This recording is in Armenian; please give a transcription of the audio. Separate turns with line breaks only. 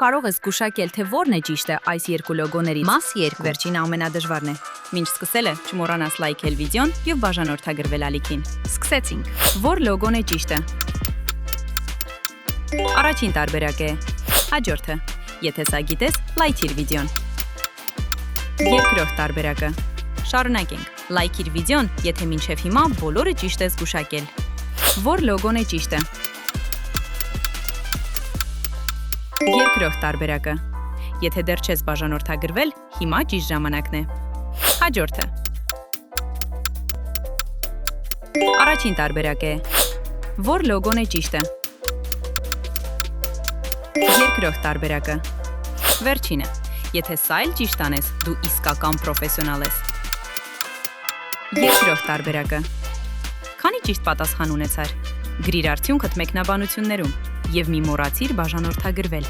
կարող ես զգուշակել, թե որն է ճիշտը այս երկու լոգոներից։
Մաս 2.
Վերջինը ամենադժվարն է։ Մինչ սկսելը չմոռանաս լայքել վիդեոն եւ բաժանորդագրվել ալիքին։ Սկսեցինք։ Որ լոգոն է ճիշտը։ Առաջին տարբերակը է։ Հաջորդը։ Եթե սա գիտես, լայքիր վիդեոն։ Երկրորդ տարբերակը։ Շարունակենք։ Լայքիր վիդեոն, եթե մինչև հիմա բոլորը ճիշտ ես զգուշակել։ Որ լոգոն է ճիշտը։ Երկրորդ տարբերակը։ Եթե դեռ չես բաժանորդագրվել, հիմա ճիշտ ժամանակն է։ Հաջորդը։ Առաջին տարբերակը է։ Որ լոգոն է ճիշտը։ Երկրորդ տարբերակը։ Վերջինը։ Եթե սա էլ ճիշտ անես, դու իսկական պրոֆեսիոնալ ես։ Երկրորդ տարբերակը։ Քանի ճիշտ պատասխան ունեցար։ Գրիր արդյունքդ մեկնաբանություններում և մի մոռացիր բաժանորդագրվել։